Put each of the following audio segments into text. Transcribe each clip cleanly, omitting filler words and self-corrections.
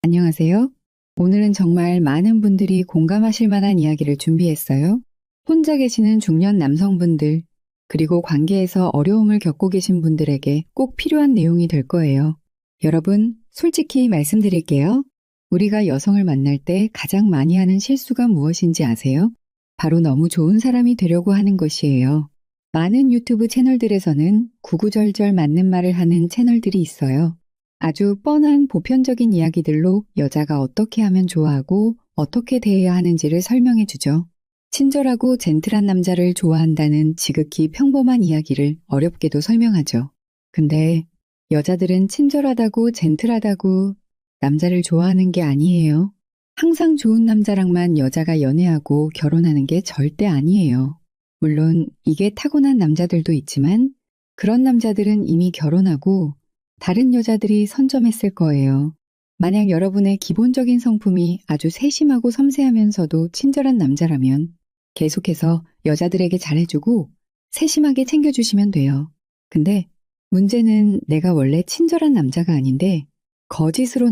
안녕하세요. 오늘은 정말 많은 분들이 공감하실 만한 이야기를 준비했어요. 혼자 계시는 중년 남성분들, 그리고 관계에서 어려움을 겪고 계신 분들에게 꼭 필요한 내용이 될 거예요. 여러분, 솔직히 말씀드릴게요. 우리가 여성을 만날 때 가장 많이 하는 실수가 무엇인지 아세요? 바로 너무 좋은 사람이 되려고 하는 것이에요. 많은 유튜브 채널들에서는 구구절절 맞는 말을 하는 채널들이 있어요. 아주 뻔한 보편적인 이야기들로 여자가 어떻게 하면 좋아하고 어떻게 대해야 하는지를 설명해 주죠. 친절하고 젠틀한 남자를 좋아한다는 지극히 평범한 이야기를 어렵게도 설명하죠. 근데 여자들은 친절하다고 젠틀하다고 남자를 좋아하는 게 아니에요. 항상 좋은 남자랑만 여자가 연애하고 결혼하는 게 절대 아니에요. 물론 이게 타고난 남자들도 있지만 그런 남자들은 이미 결혼하고 다른 여자들이 선점했을 거예요. 만약 여러분의 기본적인 성품이 아주 세심하고 섬세하면서도 친절한 남자라면 계속해서 여자들에게 잘해주고 세심하게 챙겨주시면 돼요. 근데 문제는 내가 원래 친절한 남자가 아닌데 거짓으로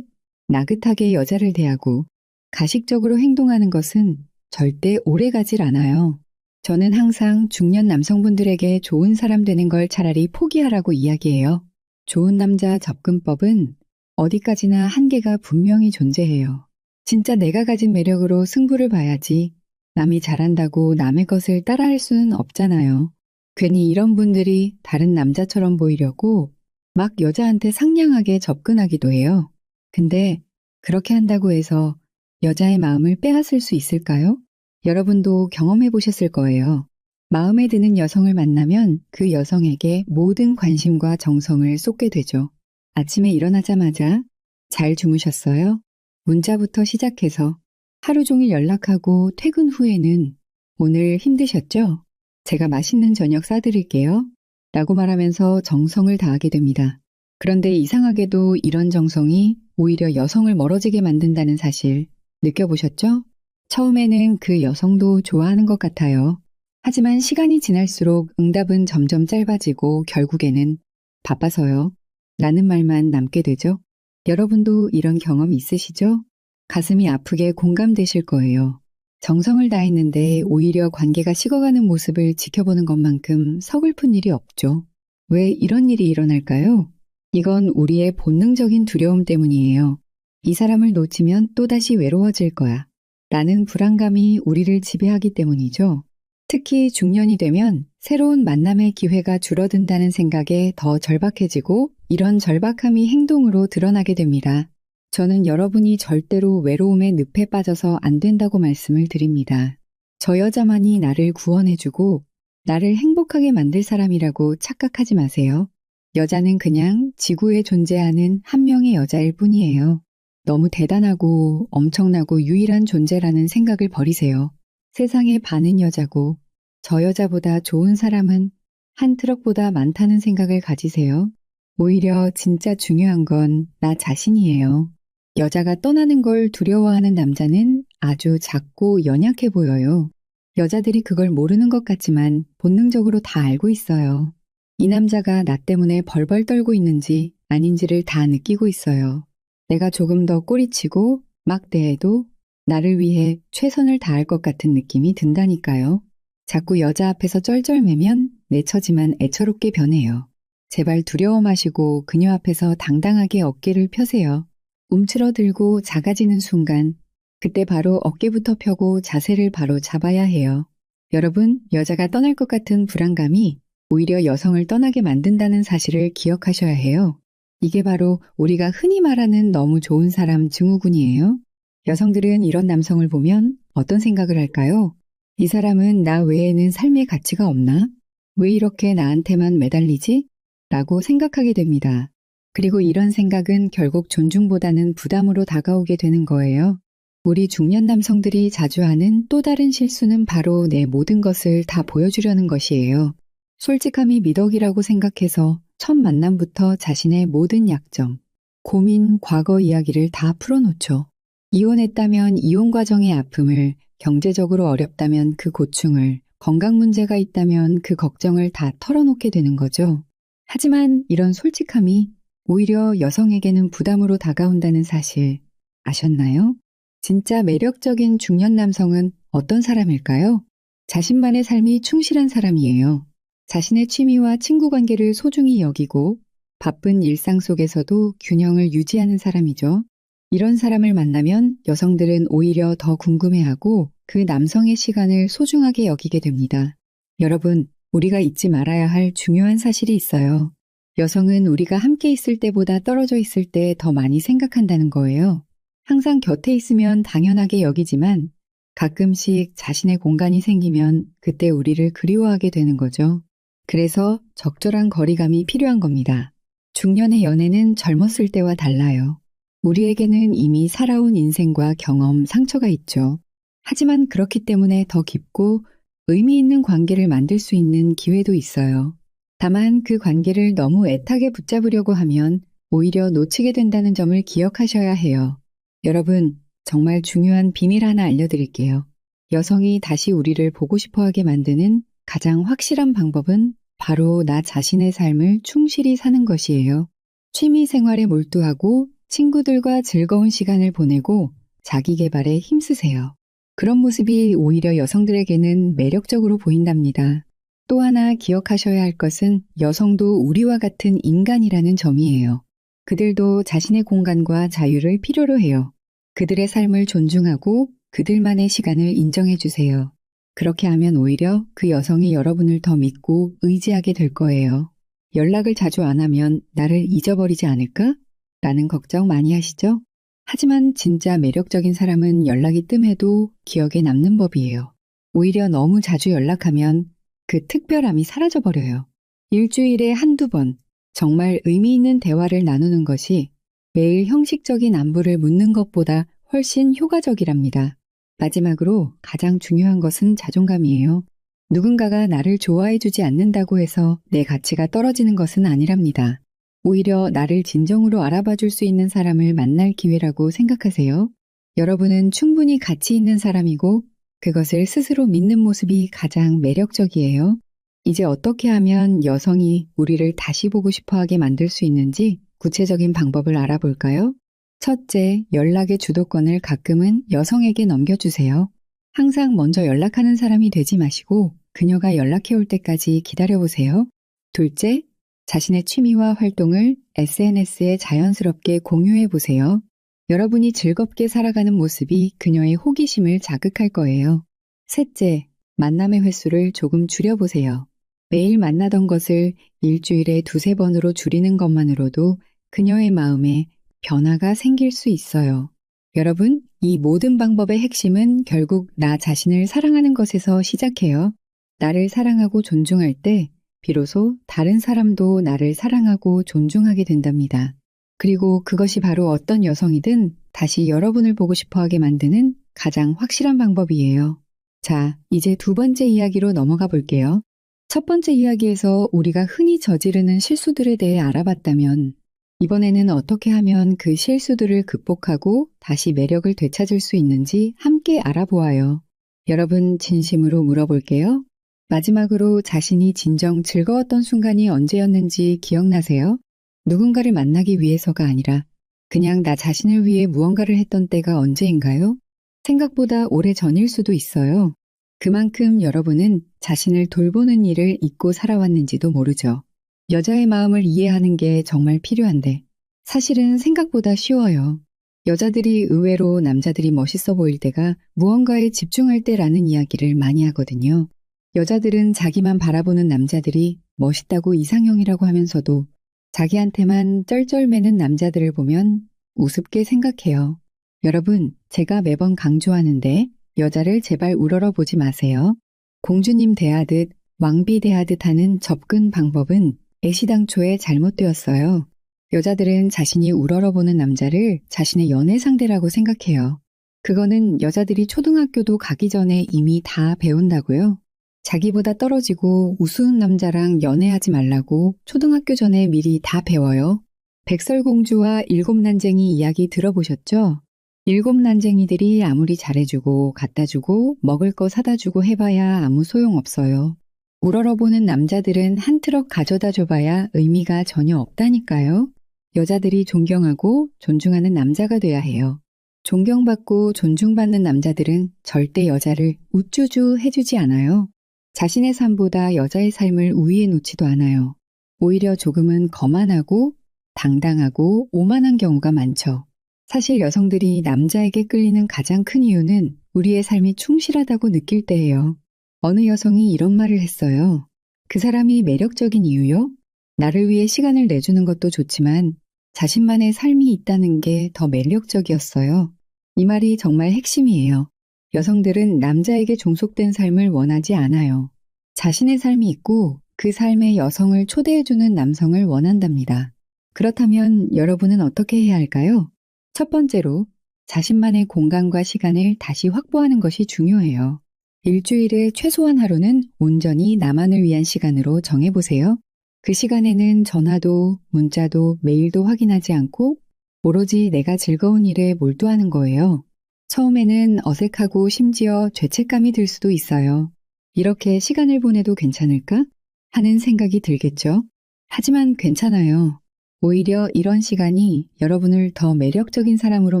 나긋하게 여자를 대하고 가식적으로 행동하는 것은 절대 오래 가질 않아요. 저는 항상 중년 남성분들에게 좋은 사람 되는 걸 차라리 포기하라고 이야기해요. 좋은 남자 접근법은 어디까지나 한계가 분명히 존재해요. 진짜 내가 가진 매력으로 승부를 봐야지 남이 잘한다고 남의 것을 따라할 수는 없잖아요. 괜히 이런 분들이 다른 남자처럼 보이려고 막 여자한테 상냥하게 접근하기도 해요. 근데 그렇게 한다고 해서 여자의 마음을 빼앗을 수 있을까요? 여러분도 경험해 보셨을 거예요. 마음에 드는 여성을 만나면 그 여성에게 모든 관심과 정성을 쏟게 되죠. 아침에 일어나자마자 잘 주무셨어요? 문자부터 시작해서 하루 종일 연락하고 퇴근 후에는 오늘 힘드셨죠? 제가 맛있는 저녁 싸드릴게요. 라고 말하면서 정성을 다하게 됩니다. 그런데 이상하게도 이런 정성이 오히려 여성을 멀어지게 만든다는 사실 느껴보셨죠? 처음에는 그 여성도 좋아하는 것 같아요. 하지만 시간이 지날수록 응답은 점점 짧아지고 결국에는 바빠서요. 라는 말만 남게 되죠. 여러분도 이런 경험 있으시죠? 가슴이 아프게 공감되실 거예요. 정성을 다했는데 오히려 관계가 식어가는 모습을 지켜보는 것만큼 서글픈 일이 없죠. 왜 이런 일이 일어날까요? 이건 우리의 본능적인 두려움 때문이에요. 이 사람을 놓치면 또다시 외로워질 거야. 라는 불안감이 우리를 지배하기 때문이죠. 특히 중년이 되면 새로운 만남의 기회가 줄어든다는 생각에 더 절박해지고 이런 절박함이 행동으로 드러나게 됩니다. 저는 여러분이 절대로 외로움의 늪에 빠져서 안 된다고 말씀을 드립니다. 저 여자만이 나를 구원해주고 나를 행복하게 만들 사람이라고 착각하지 마세요. 여자는 그냥 지구에 존재하는 한 명의 여자일 뿐이에요. 너무 대단하고 엄청나고 유일한 존재라는 생각을 버리세요. 세상에 반은 여자고 저 여자보다 좋은 사람은 한 트럭보다 많다는 생각을 가지세요. 오히려 진짜 중요한 건 나 자신이에요. 여자가 떠나는 걸 두려워하는 남자는 아주 작고 연약해 보여요. 여자들이 그걸 모르는 것 같지만 본능적으로 다 알고 있어요. 이 남자가 나 때문에 벌벌 떨고 있는지 아닌지를 다 느끼고 있어요. 내가 조금 더 꼬리치고 막 대해도 나를 위해 최선을 다할 것 같은 느낌이 든다니까요. 자꾸 여자 앞에서 쩔쩔매면 내 처지만 애처롭게 변해요. 제발 두려워 마시고 그녀 앞에서 당당하게 어깨를 펴세요. 움츠러들고 작아지는 순간 그때 바로 어깨부터 펴고 자세를 바로 잡아야 해요. 여러분, 여자가 떠날 것 같은 불안감이 오히려 여성을 떠나게 만든다는 사실을 기억하셔야 해요. 이게 바로 우리가 흔히 말하는 너무 좋은 사람 증후군이에요. 여성들은 이런 남성을 보면 어떤 생각을 할까요? 이 사람은 나 외에는 삶의 가치가 없나? 왜 이렇게 나한테만 매달리지? 라고 생각하게 됩니다. 그리고 이런 생각은 결국 존중보다는 부담으로 다가오게 되는 거예요. 우리 중년 남성들이 자주 하는 또 다른 실수는 바로 내 모든 것을 다 보여주려는 것이에요. 솔직함이 미덕이라고 생각해서 첫 만남부터 자신의 모든 약점, 고민, 과거 이야기를 다 풀어놓죠. 이혼했다면 이혼 과정의 아픔을, 경제적으로 어렵다면 그 고충을, 건강 문제가 있다면 그 걱정을 다 털어놓게 되는 거죠. 하지만 이런 솔직함이 오히려 여성에게는 부담으로 다가온다는 사실 아셨나요? 진짜 매력적인 중년 남성은 어떤 사람일까요? 자신만의 삶이 충실한 사람이에요. 자신의 취미와 친구 관계를 소중히 여기고 바쁜 일상 속에서도 균형을 유지하는 사람이죠. 이런 사람을 만나면 여성들은 오히려 더 궁금해하고 그 남성의 시간을 소중하게 여기게 됩니다. 여러분, 우리가 잊지 말아야 할 중요한 사실이 있어요. 여성은 우리가 함께 있을 때보다 떨어져 있을 때 더 많이 생각한다는 거예요. 항상 곁에 있으면 당연하게 여기지만 가끔씩 자신의 공간이 생기면 그때 우리를 그리워하게 되는 거죠. 그래서 적절한 거리감이 필요한 겁니다. 중년의 연애는 젊었을 때와 달라요. 우리에게는 이미 살아온 인생과 경험, 상처가 있죠. 하지만 그렇기 때문에 더 깊고 의미 있는 관계를 만들 수 있는 기회도 있어요. 다만 그 관계를 너무 애타게 붙잡으려고 하면 오히려 놓치게 된다는 점을 기억하셔야 해요. 여러분, 정말 중요한 비밀 하나 알려드릴게요. 여성이 다시 우리를 보고 싶어 하게 만드는 가장 확실한 방법은 바로 나 자신의 삶을 충실히 사는 것이에요. 취미 생활에 몰두하고 친구들과 즐거운 시간을 보내고 자기 개발에 힘쓰세요. 그런 모습이 오히려 여성들에게는 매력적으로 보인답니다. 또 하나 기억하셔야 할 것은 여성도 우리와 같은 인간이라는 점이에요. 그들도 자신의 공간과 자유를 필요로 해요. 그들의 삶을 존중하고 그들만의 시간을 인정해 주세요. 그렇게 하면 오히려 그 여성이 여러분을 더 믿고 의지하게 될 거예요. 연락을 자주 안 하면 나를 잊어버리지 않을까? 라는 걱정 많이 하시죠? 하지만 진짜 매력적인 사람은 연락이 뜸해도 기억에 남는 법이에요. 오히려 너무 자주 연락하면 그 특별함이 사라져버려요. 일주일에 한두 번 정말 의미 있는 대화를 나누는 것이 매일 형식적인 안부를 묻는 것보다 훨씬 효과적이랍니다. 마지막으로 가장 중요한 것은 자존감이에요. 누군가가 나를 좋아해주지 않는다고 해서 내 가치가 떨어지는 것은 아니랍니다. 오히려 나를 진정으로 알아봐 줄 수 있는 사람을 만날 기회라고 생각하세요. 여러분은 충분히 가치 있는 사람이고 그것을 스스로 믿는 모습이 가장 매력적이에요. 이제 어떻게 하면 여성이 우리를 다시 보고 싶어 하게 만들 수 있는지 구체적인 방법을 알아볼까요? 첫째, 연락의 주도권을 가끔은 여성에게 넘겨주세요. 항상 먼저 연락하는 사람이 되지 마시고 그녀가 연락해 올 때까지 기다려보세요. 둘째, 자신의 취미와 활동을 SNS에 자연스럽게 공유해 보세요. 여러분이 즐겁게 살아가는 모습이 그녀의 호기심을 자극할 거예요. 셋째, 만남의 횟수를 조금 줄여보세요. 매일 만나던 것을 일주일에 두세 번으로 줄이는 것만으로도 그녀의 마음에 변화가 생길 수 있어요. 여러분, 이 모든 방법의 핵심은 결국 나 자신을 사랑하는 것에서 시작해요. 나를 사랑하고 존중할 때 비로소 다른 사람도 나를 사랑하고 존중하게 된답니다. 그리고 그것이 바로 어떤 여성이든 다시 여러분을 보고 싶어 하게 만드는 가장 확실한 방법이에요. 자, 이제 두 번째 이야기로 넘어가 볼게요. 첫 번째 이야기에서 우리가 흔히 저지르는 실수들에 대해 알아봤다면 이번에는 어떻게 하면 그 실수들을 극복하고 다시 매력을 되찾을 수 있는지 함께 알아보아요. 여러분, 진심으로 물어볼게요. 마지막으로 자신이 진정 즐거웠던 순간이 언제였는지 기억나세요? 누군가를 만나기 위해서가 아니라 그냥 나 자신을 위해 무언가를 했던 때가 언제인가요? 생각보다 오래 전일 수도 있어요. 그만큼 여러분은 자신을 돌보는 일을 잊고 살아왔는지도 모르죠. 여자의 마음을 이해하는 게 정말 필요한데 사실은 생각보다 쉬워요. 여자들이 의외로 남자들이 멋있어 보일 때가 무언가에 집중할 때라는 이야기를 많이 하거든요. 여자들은 자기만 바라보는 남자들이 멋있다고 이상형이라고 하면서도 자기한테만 쩔쩔매는 남자들을 보면 우습게 생각해요. 여러분, 제가 매번 강조하는데 여자를 제발 우러러 보지 마세요. 공주님 대하듯 왕비 대하듯 하는 접근 방법은 애시당초에 잘못되었어요. 여자들은 자신이 우러러보는 남자를 자신의 연애 상대라고 생각해요. 그거는 여자들이 초등학교도 가기 전에 이미 다 배운다고요. 자기보다 떨어지고 우스운 남자랑 연애하지 말라고 초등학교 전에 미리 다 배워요. 백설공주와 일곱 난쟁이 이야기 들어보셨죠? 일곱 난쟁이들이 아무리 잘해주고 갖다주고 먹을 거 사다주고 해봐야 아무 소용없어요. 우러러보는 남자들은 한 트럭 가져다 줘봐야 의미가 전혀 없다니까요. 여자들이 존경하고 존중하는 남자가 돼야 해요. 존경받고 존중받는 남자들은 절대 여자를 우쭈쭈 해주지 않아요. 자신의 삶보다 여자의 삶을 우위에 놓지도 않아요. 오히려 조금은 거만하고 당당하고 오만한 경우가 많죠. 사실 여성들이 남자에게 끌리는 가장 큰 이유는 우리의 삶이 충실하다고 느낄 때예요. 어느 여성이 이런 말을 했어요. 그 사람이 매력적인 이유요? 나를 위해 시간을 내주는 것도 좋지만 자신만의 삶이 있다는 게 더 매력적이었어요. 이 말이 정말 핵심이에요. 여성들은 남자에게 종속된 삶을 원하지 않아요. 자신의 삶이 있고 그 삶에 여성을 초대해주는 남성을 원한답니다. 그렇다면 여러분은 어떻게 해야 할까요? 첫 번째로 자신만의 공간과 시간을 다시 확보하는 것이 중요해요. 일주일에 최소한 하루는 온전히 나만을 위한 시간으로 정해보세요. 그 시간에는 전화도, 문자도, 메일도 확인하지 않고 오로지 내가 즐거운 일에 몰두하는 거예요. 처음에는 어색하고 심지어 죄책감이 들 수도 있어요. 이렇게 시간을 보내도 괜찮을까? 하는 생각이 들겠죠? 하지만 괜찮아요. 오히려 이런 시간이 여러분을 더 매력적인 사람으로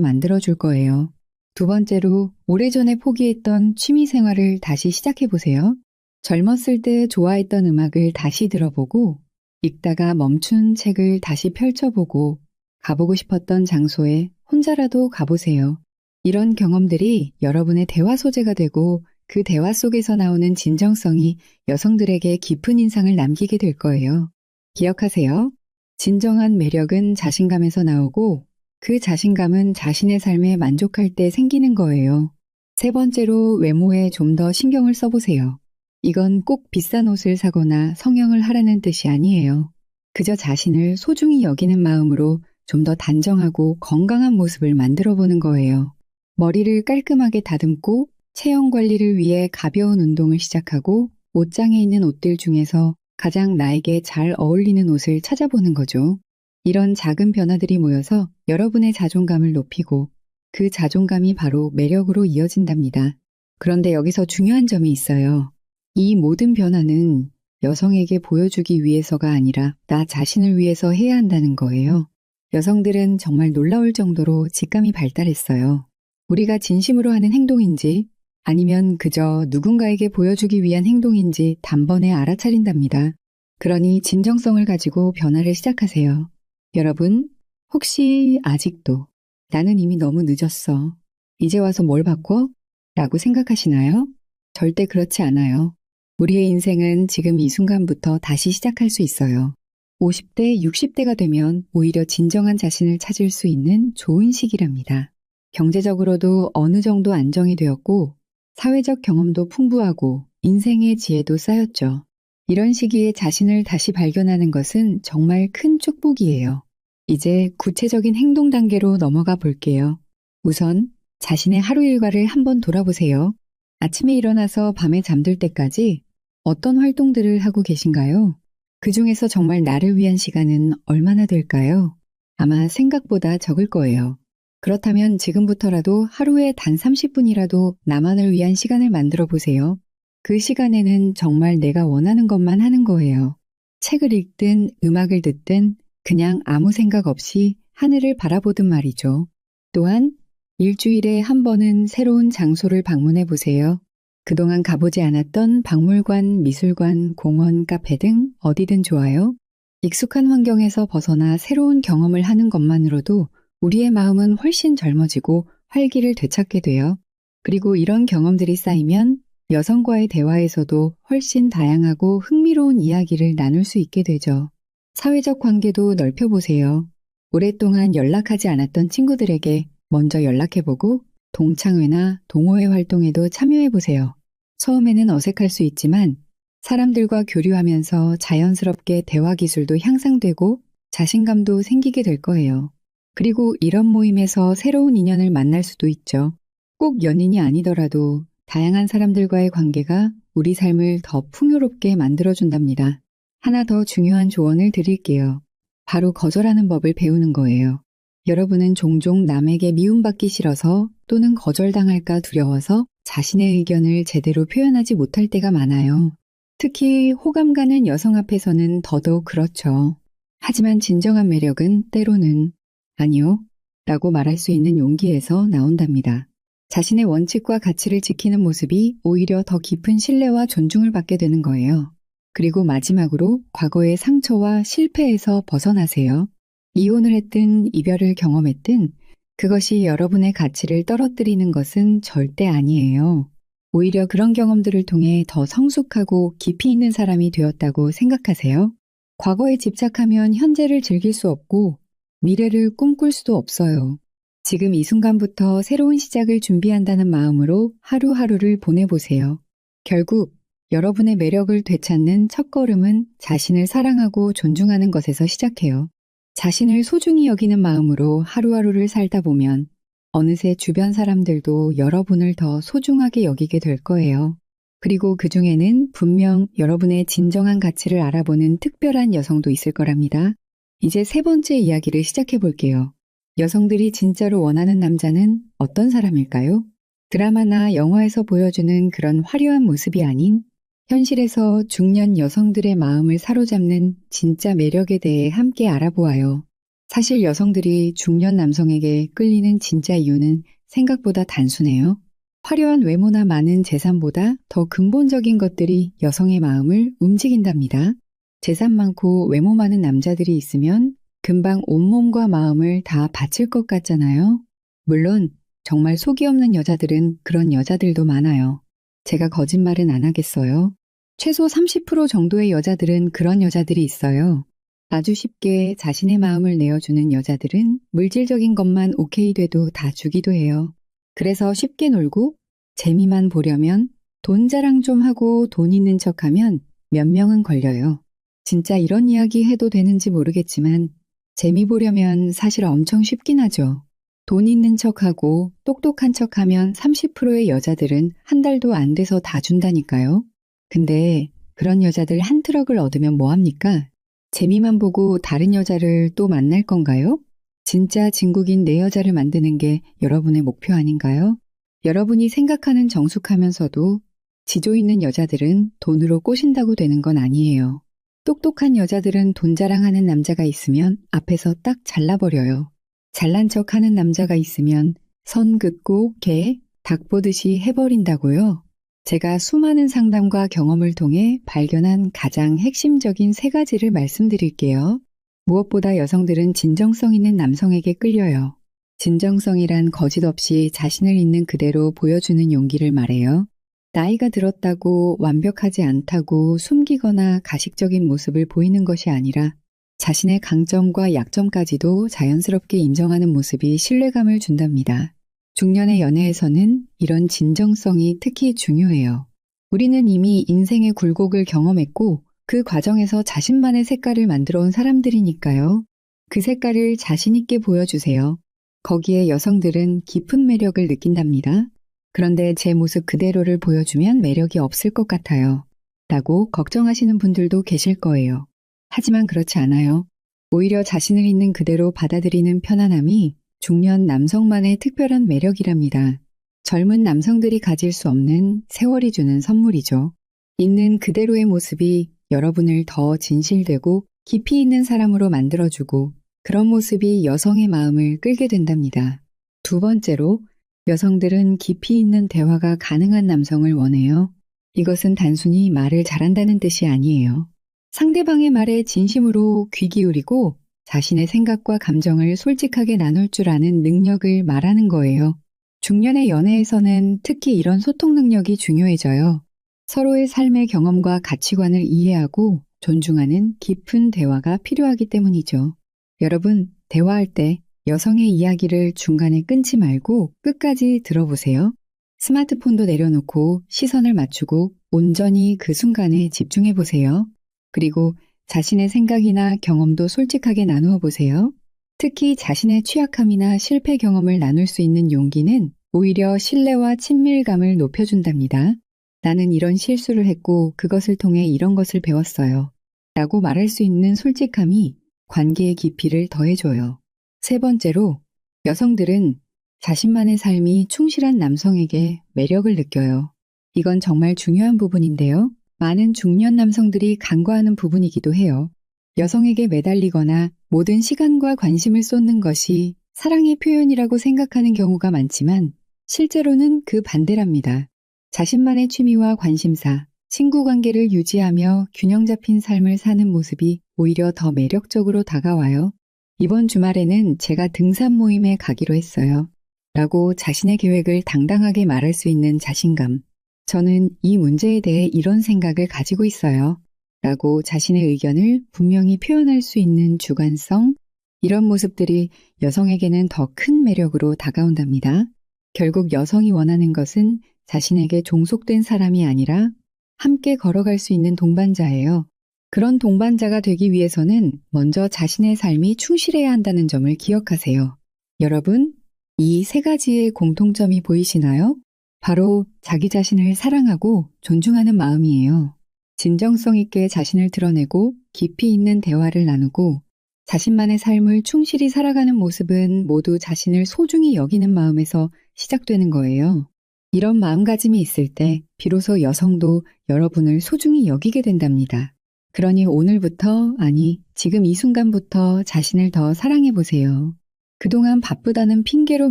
만들어줄 거예요. 두 번째로 오래전에 포기했던 취미 생활을 다시 시작해보세요. 젊었을 때 좋아했던 음악을 다시 들어보고 읽다가 멈춘 책을 다시 펼쳐보고 가보고 싶었던 장소에 혼자라도 가보세요. 이런 경험들이 여러분의 대화 소재가 되고 그 대화 속에서 나오는 진정성이 여성들에게 깊은 인상을 남기게 될 거예요. 기억하세요. 진정한 매력은 자신감에서 나오고 그 자신감은 자신의 삶에 만족할 때 생기는 거예요. 세 번째로 외모에 좀 더 신경을 써보세요. 이건 꼭 비싼 옷을 사거나 성형을 하라는 뜻이 아니에요. 그저 자신을 소중히 여기는 마음으로 좀 더 단정하고 건강한 모습을 만들어 보는 거예요. 머리를 깔끔하게 다듬고 체형 관리를 위해 가벼운 운동을 시작하고 옷장에 있는 옷들 중에서 가장 나에게 잘 어울리는 옷을 찾아보는 거죠. 이런 작은 변화들이 모여서 여러분의 자존감을 높이고 그 자존감이 바로 매력으로 이어진답니다. 그런데 여기서 중요한 점이 있어요. 이 모든 변화는 여성에게 보여주기 위해서가 아니라 나 자신을 위해서 해야 한다는 거예요. 여성들은 정말 놀라울 정도로 직감이 발달했어요. 우리가 진심으로 하는 행동인지 아니면 그저 누군가에게 보여주기 위한 행동인지 단번에 알아차린답니다. 그러니 진정성을 가지고 변화를 시작하세요. 여러분, 혹시 아직도 나는 이미 너무 늦었어. 이제 와서 뭘 바꿔? 라고 생각하시나요? 절대 그렇지 않아요. 우리의 인생은 지금 이 순간부터 다시 시작할 수 있어요. 50대, 60대가 되면 오히려 진정한 자신을 찾을 수 있는 좋은 시기랍니다. 경제적으로도 어느 정도 안정이 되었고 사회적 경험도 풍부하고 인생의 지혜도 쌓였죠. 이런 시기에 자신을 다시 발견하는 것은 정말 큰 축복이에요. 이제 구체적인 행동 단계로 넘어가 볼게요. 우선 자신의 하루 일과를 한번 돌아보세요. 아침에 일어나서 밤에 잠들 때까지 어떤 활동들을 하고 계신가요? 그 중에서 정말 나를 위한 시간은 얼마나 될까요? 아마 생각보다 적을 거예요. 그렇다면 지금부터라도 하루에 단 30분이라도 나만을 위한 시간을 만들어 보세요. 그 시간에는 정말 내가 원하는 것만 하는 거예요. 책을 읽든 음악을 듣든 그냥 아무 생각 없이 하늘을 바라보든 말이죠. 또한 일주일에 한 번은 새로운 장소를 방문해 보세요. 그동안 가보지 않았던 박물관, 미술관, 공원, 카페 등 어디든 좋아요. 익숙한 환경에서 벗어나 새로운 경험을 하는 것만으로도 우리의 마음은 훨씬 젊어지고 활기를 되찾게 돼요. 그리고 이런 경험들이 쌓이면 여성과의 대화에서도 훨씬 다양하고 흥미로운 이야기를 나눌 수 있게 되죠. 사회적 관계도 넓혀보세요. 오랫동안 연락하지 않았던 친구들에게 먼저 연락해보고 동창회나 동호회 활동에도 참여해보세요. 처음에는 어색할 수 있지만 사람들과 교류하면서 자연스럽게 대화 기술도 향상되고 자신감도 생기게 될 거예요. 그리고 이런 모임에서 새로운 인연을 만날 수도 있죠. 꼭 연인이 아니더라도 다양한 사람들과의 관계가 우리 삶을 더 풍요롭게 만들어준답니다. 하나 더 중요한 조언을 드릴게요. 바로 거절하는 법을 배우는 거예요. 여러분은 종종 남에게 미움받기 싫어서 또는 거절당할까 두려워서 자신의 의견을 제대로 표현하지 못할 때가 많아요. 특히 호감 가는 여성 앞에서는 더더욱 그렇죠. 하지만 진정한 매력은 때로는 아니요 라고 말할 수 있는 용기에서 나온답니다. 자신의 원칙과 가치를 지키는 모습이 오히려 더 깊은 신뢰와 존중을 받게 되는 거예요. 그리고 마지막으로 과거의 상처와 실패에서 벗어나세요. 이혼을 했든 이별을 경험했든 그것이 여러분의 가치를 떨어뜨리는 것은 절대 아니에요. 오히려 그런 경험들을 통해 더 성숙하고 깊이 있는 사람이 되었다고 생각하세요. 과거에 집착하면 현재를 즐길 수 없고 미래를 꿈꿀 수도 없어요. 지금 이 순간부터 새로운 시작을 준비한다는 마음으로 하루하루를 보내보세요. 결국 여러분의 매력을 되찾는 첫걸음은 자신을 사랑하고 존중하는 것에서 시작해요. 자신을 소중히 여기는 마음으로 하루하루를 살다 보면 어느새 주변 사람들도 여러분을 더 소중하게 여기게 될 거예요. 그리고 그 중에는 분명 여러분의 진정한 가치를 알아보는 특별한 여성도 있을 거랍니다. 이제 세 번째 이야기를 시작해 볼게요. 여성들이 진짜로 원하는 남자는 어떤 사람일까요? 드라마나 영화에서 보여주는 그런 화려한 모습이 아닌 현실에서 중년 여성들의 마음을 사로잡는 진짜 매력에 대해 함께 알아보아요. 사실 여성들이 중년 남성에게 끌리는 진짜 이유는 생각보다 단순해요. 화려한 외모나 많은 재산보다 더 근본적인 것들이 여성의 마음을 움직인답니다. 재산 많고 외모 많은 남자들이 있으면 금방 온몸과 마음을 다 바칠 것 같잖아요. 물론 정말 속이 없는 여자들은 그런 여자들도 많아요. 제가 거짓말은 안 하겠어요. 최소 30% 정도의 여자들은 그런 여자들이 있어요. 아주 쉽게 자신의 마음을 내어주는 여자들은 물질적인 것만 오케이 돼도 다 주기도 해요. 그래서 쉽게 놀고 재미만 보려면 돈 자랑 좀 하고 돈 있는 척하면 몇 명은 걸려요. 진짜 이런 이야기 해도 되는지 모르겠지만 재미 보려면 사실 엄청 쉽긴 하죠. 돈 있는 척하고 똑똑한 척하면 30%의 여자들은 한 달도 안 돼서 다 준다니까요. 근데 그런 여자들 한 트럭을 얻으면 뭐합니까? 재미만 보고 다른 여자를 또 만날 건가요? 진짜 진국인 내 여자를 만드는 게 여러분의 목표 아닌가요? 여러분이 생각하는 정숙하면서도 지조 있는 여자들은 돈으로 꼬신다고 되는 건 아니에요. 똑똑한 여자들은 돈 자랑하는 남자가 있으면 앞에서 딱 잘라버려요. 잘난 척하는 남자가 있으면 선 긋고 개, 닭 보듯이 해버린다고요. 제가 수많은 상담과 경험을 통해 발견한 가장 핵심적인 세 가지를 말씀드릴게요. 무엇보다 여성들은 진정성 있는 남성에게 끌려요. 진정성이란 거짓 없이 자신을 있는 그대로 보여주는 용기를 말해요. 나이가 들었다고 완벽하지 않다고 숨기거나 가식적인 모습을 보이는 것이 아니라 자신의 강점과 약점까지도 자연스럽게 인정하는 모습이 신뢰감을 준답니다. 중년의 연애에서는 이런 진정성이 특히 중요해요. 우리는 이미 인생의 굴곡을 경험했고 그 과정에서 자신만의 색깔을 만들어 온 사람들이니까요. 그 색깔을 자신 있게 보여주세요. 거기에 여성들은 깊은 매력을 느낀답니다. 그런데 제 모습 그대로를 보여주면 매력이 없을 것 같아요. 라고 걱정하시는 분들도 계실 거예요. 하지만 그렇지 않아요. 오히려 자신을 있는 그대로 받아들이는 편안함이 중년 남성만의 특별한 매력이랍니다. 젊은 남성들이 가질 수 없는 세월이 주는 선물이죠. 있는 그대로의 모습이 여러분을 더 진실되고 깊이 있는 사람으로 만들어주고 그런 모습이 여성의 마음을 끌게 된답니다. 두 번째로 여성들은 깊이 있는 대화가 가능한 남성을 원해요. 이것은 단순히 말을 잘한다는 뜻이 아니에요. 상대방의 말에 진심으로 귀 기울이고 자신의 생각과 감정을 솔직하게 나눌 줄 아는 능력을 말하는 거예요. 중년의 연애에서는 특히 이런 소통 능력이 중요해져요. 서로의 삶의 경험과 가치관을 이해하고 존중하는 깊은 대화가 필요하기 때문이죠. 여러분, 대화할 때 여성의 이야기를 중간에 끊지 말고 끝까지 들어보세요. 스마트폰도 내려놓고 시선을 맞추고 온전히 그 순간에 집중해 보세요. 그리고 자신의 생각이나 경험도 솔직하게 나누어 보세요. 특히 자신의 취약함이나 실패 경험을 나눌 수 있는 용기는 오히려 신뢰와 친밀감을 높여준답니다. 나는 이런 실수를 했고 그것을 통해 이런 것을 배웠어요. 라고 말할 수 있는 솔직함이 관계의 깊이를 더해줘요. 세 번째로, 여성들은 자신만의 삶이 충실한 남성에게 매력을 느껴요. 이건 정말 중요한 부분인데요. 많은 중년 남성들이 간과하는 부분이기도 해요. 여성에게 매달리거나 모든 시간과 관심을 쏟는 것이 사랑의 표현이라고 생각하는 경우가 많지만 실제로는 그 반대랍니다. 자신만의 취미와 관심사, 친구 관계를 유지하며 균형 잡힌 삶을 사는 모습이 오히려 더 매력적으로 다가와요. 이번 주말에는 제가 등산 모임에 가기로 했어요. 라고 자신의 계획을 당당하게 말할 수 있는 자신감. 저는 이 문제에 대해 이런 생각을 가지고 있어요. 라고 자신의 의견을 분명히 표현할 수 있는 주관성, 이런 모습들이 여성에게는 더 큰 매력으로 다가온답니다. 결국 여성이 원하는 것은 자신에게 종속된 사람이 아니라 함께 걸어갈 수 있는 동반자예요. 그런 동반자가 되기 위해서는 먼저 자신의 삶이 충실해야 한다는 점을 기억하세요. 여러분, 이 세 가지의 공통점이 보이시나요? 바로 자기 자신을 사랑하고 존중하는 마음이에요. 진정성 있게 자신을 드러내고 깊이 있는 대화를 나누고 자신만의 삶을 충실히 살아가는 모습은 모두 자신을 소중히 여기는 마음에서 시작되는 거예요. 이런 마음가짐이 있을 때 비로소 여성도 여러분을 소중히 여기게 된답니다. 그러니 오늘부터, 아니 지금 이 순간부터 자신을 더 사랑해 보세요. 그동안 바쁘다는 핑계로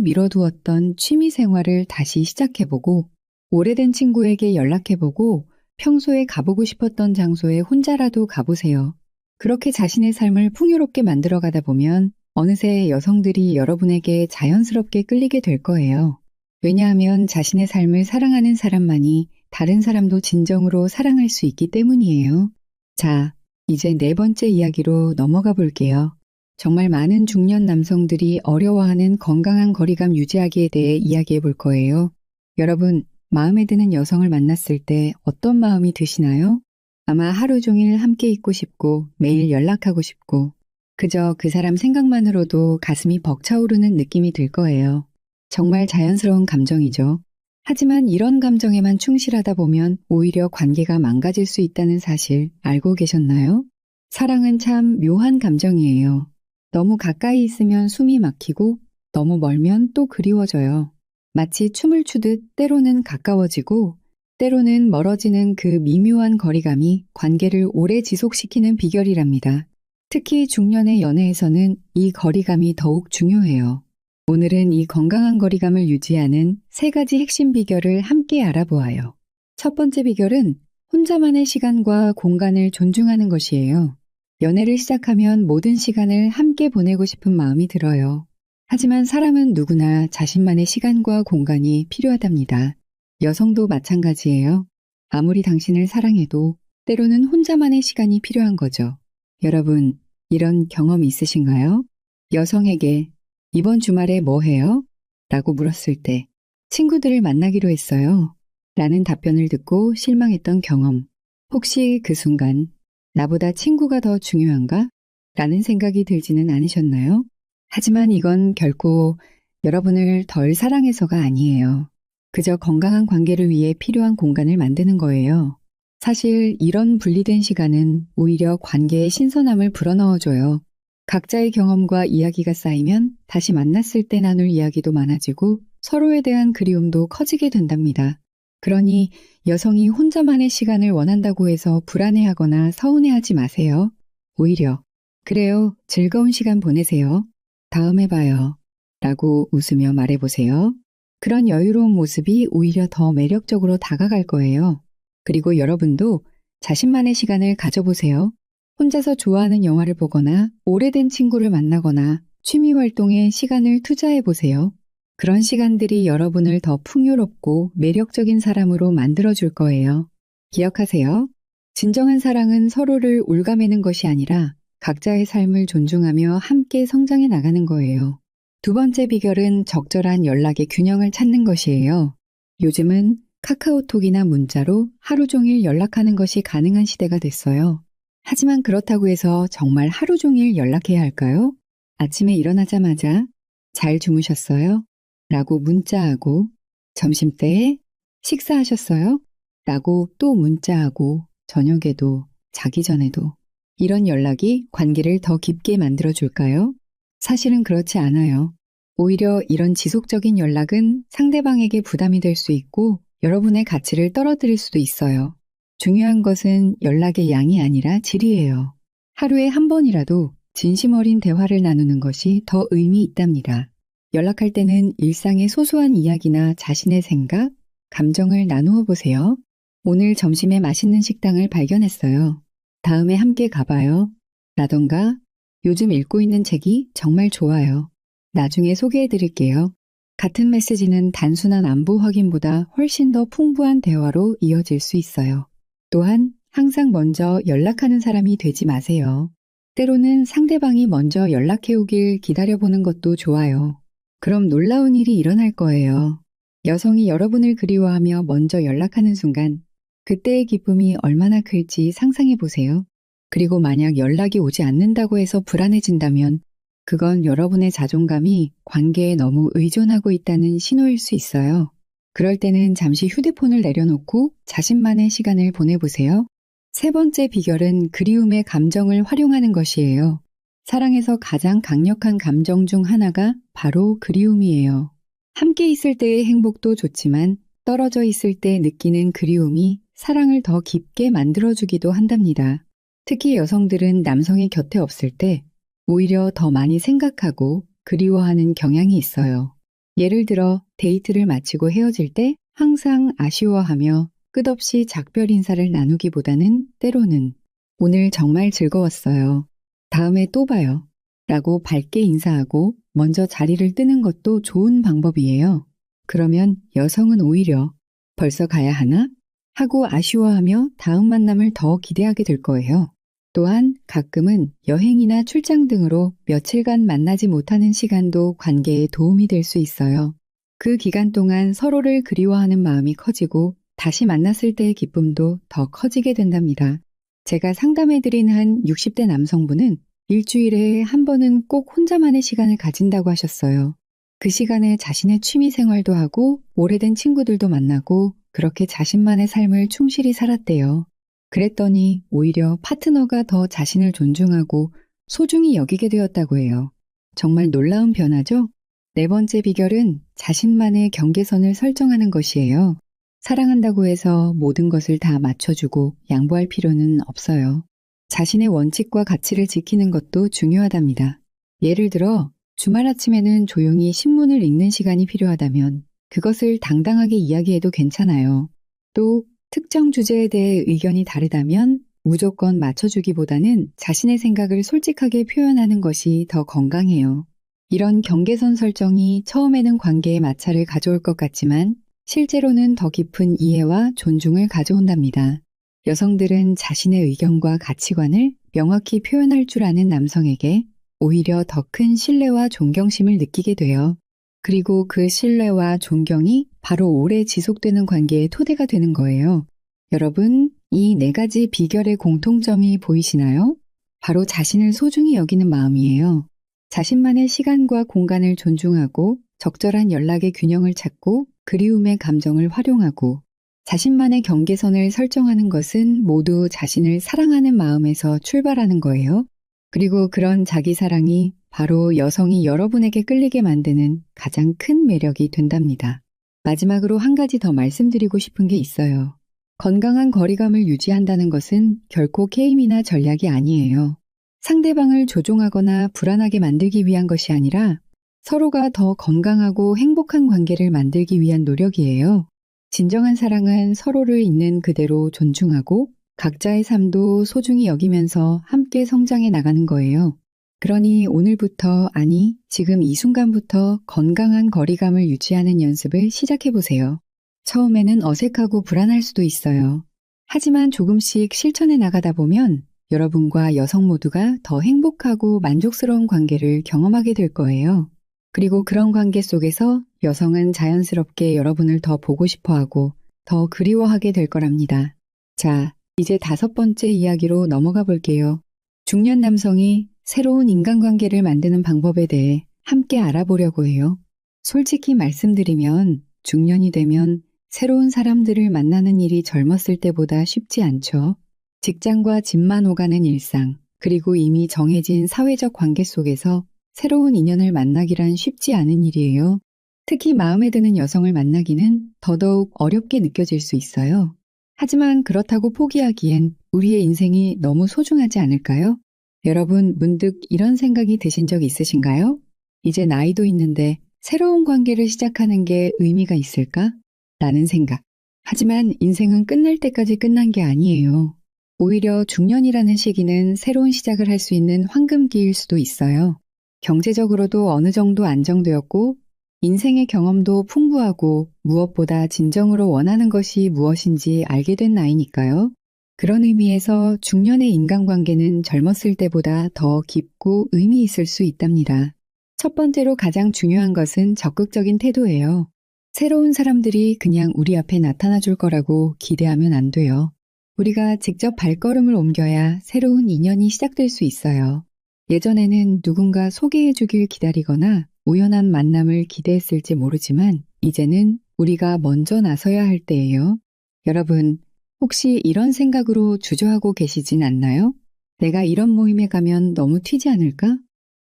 미뤄두었던 취미 생활을 다시 시작해보고 오래된 친구에게 연락해보고 평소에 가보고 싶었던 장소에 혼자라도 가보세요. 그렇게 자신의 삶을 풍요롭게 만들어가다 보면 어느새 여성들이 여러분에게 자연스럽게 끌리게 될 거예요. 왜냐하면 자신의 삶을 사랑하는 사람만이 다른 사람도 진정으로 사랑할 수 있기 때문이에요. 자, 이제 네 번째 이야기로 넘어가 볼게요. 정말 많은 중년 남성들이 어려워하는 건강한 거리감 유지하기에 대해 이야기해 볼 거예요. 여러분, 마음에 드는 여성을 만났을 때 어떤 마음이 드시나요? 아마 하루 종일 함께 있고 싶고 매일 연락하고 싶고 그저 그 사람 생각만으로도 가슴이 벅차오르는 느낌이 들 거예요. 정말 자연스러운 감정이죠. 하지만 이런 감정에만 충실하다 보면 오히려 관계가 망가질 수 있다는 사실 알고 계셨나요? 사랑은 참 묘한 감정이에요. 너무 가까이 있으면 숨이 막히고 너무 멀면 또 그리워져요. 마치 춤을 추듯 때로는 가까워지고 때로는 멀어지는 그 미묘한 거리감이 관계를 오래 지속시키는 비결이랍니다. 특히 중년의 연애에서는 이 거리감이 더욱 중요해요. 오늘은 이 건강한 거리감을 유지하는 세 가지 핵심 비결을 함께 알아보아요. 첫 번째 비결은 혼자만의 시간과 공간을 존중하는 것이에요. 연애를 시작하면 모든 시간을 함께 보내고 싶은 마음이 들어요. 하지만 사람은 누구나 자신만의 시간과 공간이 필요하답니다. 여성도 마찬가지예요. 아무리 당신을 사랑해도 때로는 혼자만의 시간이 필요한 거죠. 여러분, 이런 경험 있으신가요? 여성에게 이번 주말에 뭐 해요? 라고 물었을 때 친구들을 만나기로 했어요. 라는 답변을 듣고 실망했던 경험. 혹시 그 순간 나보다 친구가 더 중요한가? 라는 생각이 들지는 않으셨나요? 하지만 이건 결코 여러분을 덜 사랑해서가 아니에요. 그저 건강한 관계를 위해 필요한 공간을 만드는 거예요. 사실 이런 분리된 시간은 오히려 관계의 신선함을 불어넣어줘요. 각자의 경험과 이야기가 쌓이면 다시 만났을 때 나눌 이야기도 많아지고 서로에 대한 그리움도 커지게 된답니다. 그러니 여성이 혼자만의 시간을 원한다고 해서 불안해하거나 서운해하지 마세요. 오히려 그래요, 즐거운 시간 보내세요. 다음에 봐요. 라고 웃으며 말해보세요. 그런 여유로운 모습이 오히려 더 매력적으로 다가갈 거예요. 그리고 여러분도 자신만의 시간을 가져보세요. 혼자서 좋아하는 영화를 보거나 오래된 친구를 만나거나 취미 활동에 시간을 투자해보세요. 그런 시간들이 여러분을 더 풍요롭고 매력적인 사람으로 만들어줄 거예요. 기억하세요. 진정한 사랑은 서로를 옭아매는 것이 아니라 각자의 삶을 존중하며 함께 성장해 나가는 거예요. 두 번째 비결은 적절한 연락의 균형을 찾는 것이에요. 요즘은 카카오톡이나 문자로 하루 종일 연락하는 것이 가능한 시대가 됐어요. 하지만 그렇다고 해서 정말 하루 종일 연락해야 할까요? 아침에 일어나자마자 잘 주무셨어요? 라고 문자하고 점심때에 식사하셨어요? 라고 또 문자하고 저녁에도 자기 전에도 이런 연락이 관계를 더 깊게 만들어줄까요? 사실은 그렇지 않아요. 오히려 이런 지속적인 연락은 상대방에게 부담이 될 수 있고 여러분의 가치를 떨어뜨릴 수도 있어요. 중요한 것은 연락의 양이 아니라 질이에요. 하루에 한 번이라도 진심 어린 대화를 나누는 것이 더 의미 있답니다. 연락할 때는 일상의 소소한 이야기나 자신의 생각, 감정을 나누어 보세요. 오늘 점심에 맛있는 식당을 발견했어요. 다음에 함께 가봐요. 라던가 요즘 읽고 있는 책이 정말 좋아요. 나중에 소개해 드릴게요. 같은 메시지는 단순한 안부 확인보다 훨씬 더 풍부한 대화로 이어질 수 있어요. 또한 항상 먼저 연락하는 사람이 되지 마세요. 때로는 상대방이 먼저 연락해 오길 기다려보는 것도 좋아요. 그럼 놀라운 일이 일어날 거예요. 여성이 여러분을 그리워하며 먼저 연락하는 순간 그때의 기쁨이 얼마나 클지 상상해 보세요. 그리고 만약 연락이 오지 않는다고 해서 불안해진다면 그건 여러분의 자존감이 관계에 너무 의존하고 있다는 신호일 수 있어요. 그럴 때는 잠시 휴대폰을 내려놓고 자신만의 시간을 보내보세요. 세 번째 비결은 그리움의 감정을 활용하는 것이에요. 사랑에서 가장 강력한 감정 중 하나가 바로 그리움이에요. 함께 있을 때의 행복도 좋지만 떨어져 있을 때 느끼는 그리움이 사랑을 더 깊게 만들어주기도 한답니다. 특히 여성들은 남성이 곁에 없을 때 오히려 더 많이 생각하고 그리워하는 경향이 있어요. 예를 들어 데이트를 마치고 헤어질 때 항상 아쉬워하며 끝없이 작별 인사를 나누기보다는 때로는 오늘 정말 즐거웠어요. 다음에 또 봐요. 라고 밝게 인사하고 먼저 자리를 뜨는 것도 좋은 방법이에요. 그러면 여성은 오히려 벌써 가야 하나? 하고 아쉬워하며 다음 만남을 더 기대하게 될 거예요. 또한 가끔은 여행이나 출장 등으로 며칠간 만나지 못하는 시간도 관계에 도움이 될 수 있어요. 그 기간 동안 서로를 그리워하는 마음이 커지고 다시 만났을 때의 기쁨도 더 커지게 된답니다. 제가 상담해드린 한 60대 남성분은 일주일에 한 번은 꼭 혼자만의 시간을 가진다고 하셨어요. 그 시간에 자신의 취미 생활도 하고 오래된 친구들도 만나고 그렇게 자신만의 삶을 충실히 살았대요. 그랬더니 오히려 파트너가 더 자신을 존중하고 소중히 여기게 되었다고 해요. 정말 놀라운 변화죠? 네 번째 비결은 자신만의 경계선을 설정하는 것이에요. 사랑한다고 해서 모든 것을 다 맞춰주고 양보할 필요는 없어요. 자신의 원칙과 가치를 지키는 것도 중요하답니다. 예를 들어 주말 아침에는 조용히 신문을 읽는 시간이 필요하다면 그것을 당당하게 이야기해도 괜찮아요. 또 특정 주제에 대해 의견이 다르다면 무조건 맞춰주기보다는 자신의 생각을 솔직하게 표현하는 것이 더 건강해요. 이런 경계선 설정이 처음에는 관계에 마찰을 가져올 것 같지만 실제로는 더 깊은 이해와 존중을 가져온답니다. 여성들은 자신의 의견과 가치관을 명확히 표현할 줄 아는 남성에게 오히려 더 큰 신뢰와 존경심을 느끼게 돼요. 그리고 그 신뢰와 존경이 바로 오래 지속되는 관계의 토대가 되는 거예요. 여러분, 이 네 가지 비결의 공통점이 보이시나요? 바로 자신을 소중히 여기는 마음이에요. 자신만의 시간과 공간을 존중하고 적절한 연락의 균형을 찾고 그리움의 감정을 활용하고 자신만의 경계선을 설정하는 것은 모두 자신을 사랑하는 마음에서 출발하는 거예요. 그리고 그런 자기 사랑이 바로 여성이 여러분에게 끌리게 만드는 가장 큰 매력이 된답니다. 마지막으로 한 가지 더 말씀드리고 싶은 게 있어요. 건강한 거리감을 유지한다는 것은 결코 게임이나 전략이 아니에요. 상대방을 조종하거나 불안하게 만들기 위한 것이 아니라 서로가 더 건강하고 행복한 관계를 만들기 위한 노력이에요. 진정한 사랑은 서로를 있는 그대로 존중하고 각자의 삶도 소중히 여기면서 함께 성장해 나가는 거예요. 그러니 오늘부터, 아니 지금 이 순간부터 건강한 거리감을 유지하는 연습을 시작해 보세요. 처음에는 어색하고 불안할 수도 있어요. 하지만 조금씩 실천해 나가다 보면 여러분과 여성 모두가 더 행복하고 만족스러운 관계를 경험하게 될 거예요. 그리고 그런 관계 속에서 여성은 자연스럽게 여러분을 더 보고 싶어하고 더 그리워하게 될 거랍니다. 자, 이제 5번째 이야기로 넘어가 볼게요. 중년 남성이 새로운 인간관계를 만드는 방법에 대해 함께 알아보려고 해요. 솔직히 말씀드리면 중년이 되면 새로운 사람들을 만나는 일이 젊었을 때보다 쉽지 않죠. 직장과 집만 오가는 일상, 그리고 이미 정해진 사회적 관계 속에서 새로운 인연을 만나기란 쉽지 않은 일이에요. 특히 마음에 드는 여성을 만나기는 더더욱 어렵게 느껴질 수 있어요. 하지만 그렇다고 포기하기엔 우리의 인생이 너무 소중하지 않을까요? 여러분, 문득 이런 생각이 드신 적 있으신가요? 이제 나이도 있는데 새로운 관계를 시작하는 게 의미가 있을까? 라는 생각. 하지만 인생은 끝날 때까지 끝난 게 아니에요. 오히려 중년이라는 시기는 새로운 시작을 할 수 있는 황금기일 수도 있어요. 경제적으로도 어느 정도 안정되었고, 인생의 경험도 풍부하고 무엇보다 진정으로 원하는 것이 무엇인지 알게 된 나이니까요. 그런 의미에서 중년의 인간관계는 젊었을 때보다 더 깊고 의미 있을 수 있답니다. 첫 번째로 가장 중요한 것은 적극적인 태도예요. 새로운 사람들이 그냥 우리 앞에 나타나 줄 거라고 기대하면 안 돼요. 우리가 직접 발걸음을 옮겨야 새로운 인연이 시작될 수 있어요. 예전에는 누군가 소개해 주길 기다리거나 우연한 만남을 기대했을지 모르지만 이제는 우리가 먼저 나서야 할 때예요. 여러분, 혹시 이런 생각으로 주저하고 계시진 않나요? 내가 이런 모임에 가면 너무 튀지 않을까?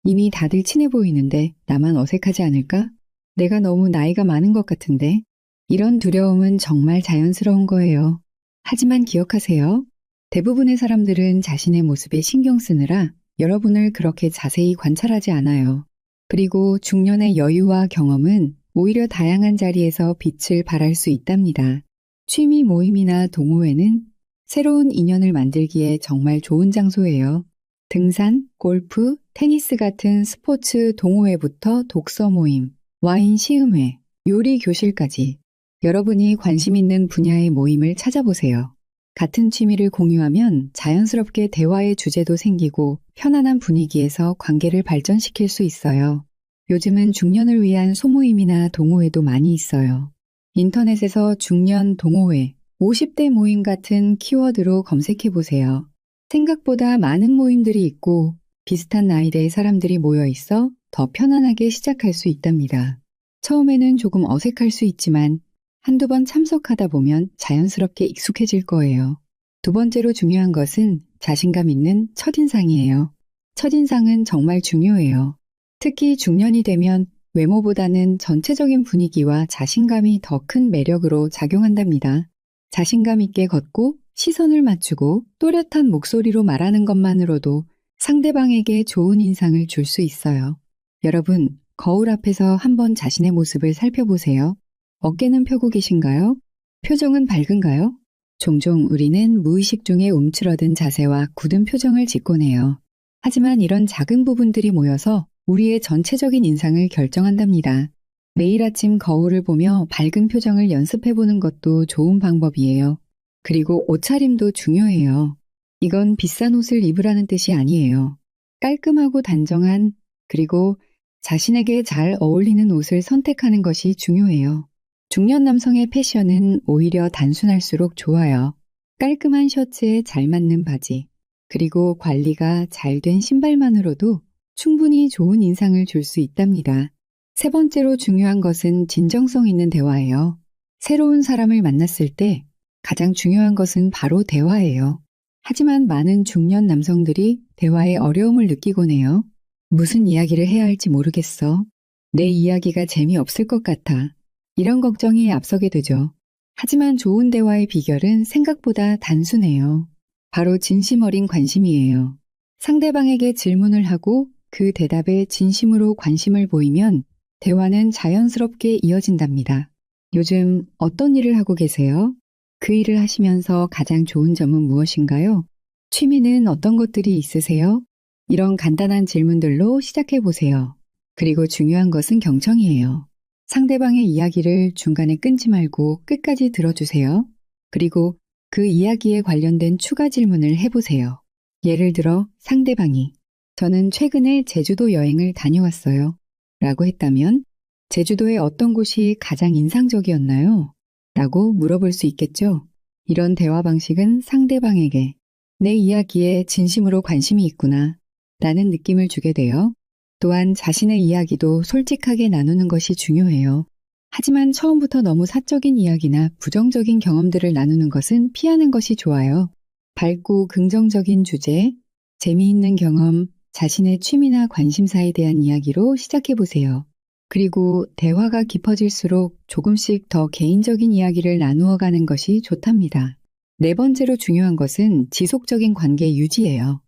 이미 다들 친해 보이는데 나만 어색하지 않을까? 내가 너무 나이가 많은 것 같은데. 이런 두려움은 정말 자연스러운 거예요. 하지만 기억하세요. 대부분의 사람들은 자신의 모습에 신경 쓰느라 여러분을 그렇게 자세히 관찰하지 않아요. 그리고 중년의 여유와 경험은 오히려 다양한 자리에서 빛을 발할 수 있답니다. 취미 모임이나 동호회는 새로운 인연을 만들기에 정말 좋은 장소예요. 등산, 골프, 테니스 같은 스포츠 동호회부터 독서 모임, 와인 시음회, 요리 교실까지 여러분이 관심 있는 분야의 모임을 찾아보세요. 같은 취미를 공유하면 자연스럽게 대화의 주제도 생기고 편안한 분위기에서 관계를 발전시킬 수 있어요. 요즘은 중년을 위한 소모임이나 동호회도 많이 있어요. 인터넷에서 중년 동호회, 50대 모임 같은 키워드로 검색해 보세요. 생각보다 많은 모임들이 있고 비슷한 나이대의 사람들이 모여 있어 더 편안하게 시작할 수 있답니다. 처음에는 조금 어색할 수 있지만 한두 번 참석하다 보면 자연스럽게 익숙해질 거예요. 두 번째로 중요한 것은 자신감 있는 첫인상이에요. 첫인상은 정말 중요해요. 특히 중년이 되면 외모보다는 전체적인 분위기와 자신감이 더 큰 매력으로 작용한답니다. 자신감 있게 걷고 시선을 맞추고 또렷한 목소리로 말하는 것만으로도 상대방에게 좋은 인상을 줄 수 있어요. 여러분, 거울 앞에서 한번 자신의 모습을 살펴보세요. 어깨는 펴고 계신가요? 표정은 밝은가요? 종종 우리는 무의식 중에 움츠러든 자세와 굳은 표정을 짓곤 해요. 하지만 이런 작은 부분들이 모여서 우리의 전체적인 인상을 결정한답니다. 매일 아침 거울을 보며 밝은 표정을 연습해보는 것도 좋은 방법이에요. 그리고 옷차림도 중요해요. 이건 비싼 옷을 입으라는 뜻이 아니에요. 깔끔하고 단정한, 그리고 자신에게 잘 어울리는 옷을 선택하는 것이 중요해요. 중년 남성의 패션은 오히려 단순할수록 좋아요. 깔끔한 셔츠에 잘 맞는 바지, 그리고 관리가 잘 된 신발만으로도 충분히 좋은 인상을 줄 수 있답니다. 세 번째로 중요한 것은 진정성 있는 대화예요. 새로운 사람을 만났을 때 가장 중요한 것은 바로 대화예요. 하지만 많은 중년 남성들이 대화에 어려움을 느끼곤 해요. 무슨 이야기를 해야 할지 모르겠어. 내 이야기가 재미없을 것 같아. 이런 걱정이 앞서게 되죠. 하지만 좋은 대화의 비결은 생각보다 단순해요. 바로 진심 어린 관심이에요. 상대방에게 질문을 하고 그 대답에 진심으로 관심을 보이면 대화는 자연스럽게 이어진답니다. 요즘 어떤 일을 하고 계세요? 그 일을 하시면서 가장 좋은 점은 무엇인가요? 취미는 어떤 것들이 있으세요? 이런 간단한 질문들로 시작해 보세요. 그리고 중요한 것은 경청이에요. 상대방의 이야기를 중간에 끊지 말고 끝까지 들어주세요. 그리고 그 이야기에 관련된 추가 질문을 해보세요. 예를 들어 상대방이 저는 최근에 제주도 여행을 다녀왔어요. 라고 했다면 제주도의 어떤 곳이 가장 인상적이었나요? 라고 물어볼 수 있겠죠. 이런 대화 방식은 상대방에게 내 이야기에 진심으로 관심이 있구나 라는 느낌을 주게 돼요. 또한 자신의 이야기도 솔직하게 나누는 것이 중요해요. 하지만 처음부터 너무 사적인 이야기나 부정적인 경험들을 나누는 것은 피하는 것이 좋아요. 밝고 긍정적인 주제, 재미있는 경험, 자신의 취미나 관심사에 대한 이야기로 시작해 보세요. 그리고 대화가 깊어질수록 조금씩 더 개인적인 이야기를 나누어 가는 것이 좋답니다. 네 번째로 중요한 것은 지속적인 관계 유지예요.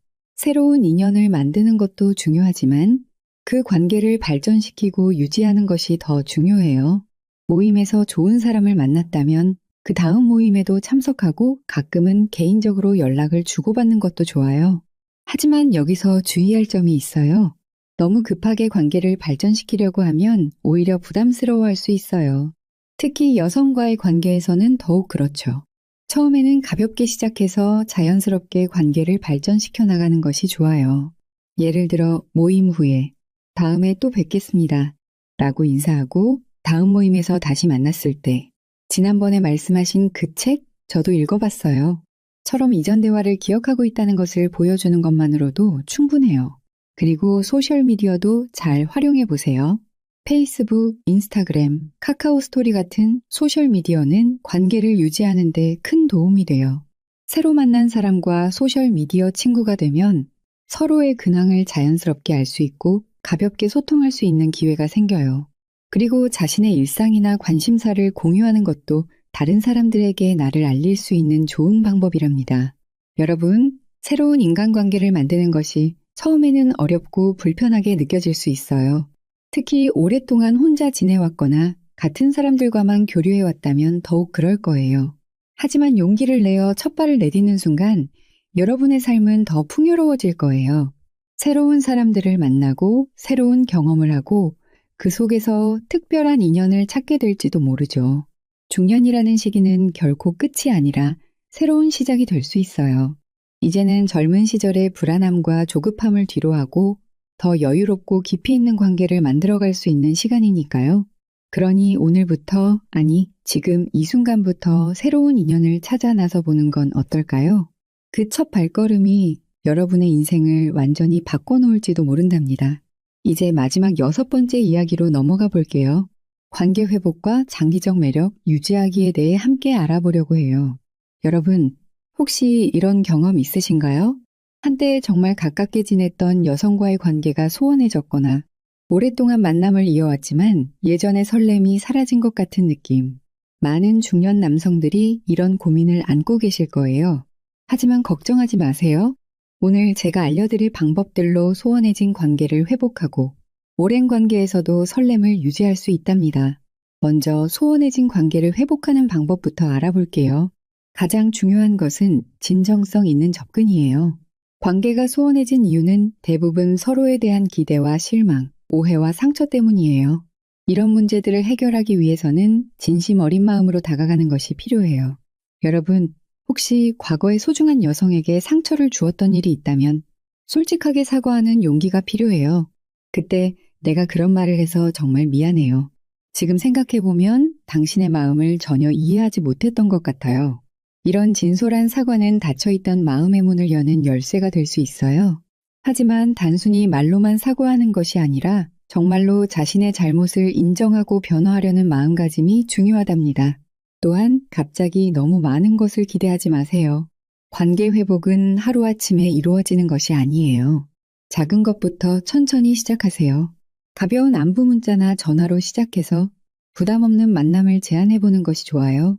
새로운 인연을 만드는 것도 중요하지만 그 관계를 발전시키고 유지하는 것이 더 중요해요. 모임에서 좋은 사람을 만났다면 그 다음 모임에도 참석하고 가끔은 개인적으로 연락을 주고받는 것도 좋아요. 하지만 여기서 주의할 점이 있어요. 너무 급하게 관계를 발전시키려고 하면 오히려 부담스러워할 수 있어요. 특히 여성과의 관계에서는 더욱 그렇죠. 처음에는 가볍게 시작해서 자연스럽게 관계를 발전시켜 나가는 것이 좋아요. 예를 들어 모임 후에 다음에 또 뵙겠습니다 라고 인사하고 다음 모임에서 다시 만났을 때 지난번에 말씀하신 그 책 저도 읽어봤어요. 처럼 이전 대화를 기억하고 있다는 것을 보여주는 것만으로도 충분해요. 그리고 소셜미디어도 잘 활용해 보세요. 페이스북, 인스타그램, 카카오 스토리 같은 소셜미디어는 관계를 유지하는 데 큰 도움이 돼요. 새로 만난 사람과 소셜미디어 친구가 되면 서로의 근황을 자연스럽게 알 수 있고 가볍게 소통할 수 있는 기회가 생겨요. 그리고 자신의 일상이나 관심사를 공유하는 것도 다른 사람들에게 나를 알릴 수 있는 좋은 방법이랍니다. 여러분, 새로운 인간관계를 만드는 것이 처음에는 어렵고 불편하게 느껴질 수 있어요. 특히 오랫동안 혼자 지내왔거나 같은 사람들과만 교류해왔다면 더욱 그럴 거예요. 하지만 용기를 내어 첫 발을 내딛는 순간 여러분의 삶은 더 풍요로워질 거예요. 새로운 사람들을 만나고 새로운 경험을 하고 그 속에서 특별한 인연을 찾게 될지도 모르죠. 중년이라는 시기는 결코 끝이 아니라 새로운 시작이 될 수 있어요. 이제는 젊은 시절의 불안함과 조급함을 뒤로하고 더 여유롭고 깊이 있는 관계를 만들어갈 수 있는 시간이니까요. 그러니 오늘부터, 아니 지금 이 순간부터 새로운 인연을 찾아 나서 보는 건 어떨까요? 그 첫 발걸음이 여러분의 인생을 완전히 바꿔놓을지도 모른답니다. 이제 마지막 6번째 이야기로 넘어가 볼게요. 관계 회복과 장기적 매력 유지하기에 대해 함께 알아보려고 해요. 여러분, 혹시 이런 경험 있으신가요? 한때 정말 가깝게 지냈던 여성과의 관계가 소원해졌거나 오랫동안 만남을 이어왔지만 예전의 설렘이 사라진 것 같은 느낌. 많은 중년 남성들이 이런 고민을 안고 계실 거예요. 하지만 걱정하지 마세요. 오늘 제가 알려드릴 방법들로 소원해진 관계를 회복하고 오랜 관계에서도 설렘을 유지할 수 있답니다. 먼저 소원해진 관계를 회복하는 방법부터 알아볼게요. 가장 중요한 것은 진정성 있는 접근이에요. 관계가 소원해진 이유는 대부분 서로에 대한 기대와 실망, 오해와 상처 때문이에요. 이런 문제들을 해결하기 위해서는 진심 어린 마음으로 다가가는 것이 필요해요. 여러분, 혹시 과거의 소중한 여성에게 상처를 주었던 일이 있다면 솔직하게 사과하는 용기가 필요해요. 그때 내가 그런 말을 해서 정말 미안해요. 지금 생각해보면 당신의 마음을 전혀 이해하지 못했던 것 같아요. 이런 진솔한 사과는 닫혀있던 마음의 문을 여는 열쇠가 될 수 있어요. 하지만 단순히 말로만 사과하는 것이 아니라 정말로 자신의 잘못을 인정하고 변화하려는 마음가짐이 중요하답니다. 또한 갑자기 너무 많은 것을 기대하지 마세요. 관계 회복은 하루아침에 이루어지는 것이 아니에요. 작은 것부터 천천히 시작하세요. 가벼운 안부 문자나 전화로 시작해서 부담 없는 만남을 제안해보는 것이 좋아요.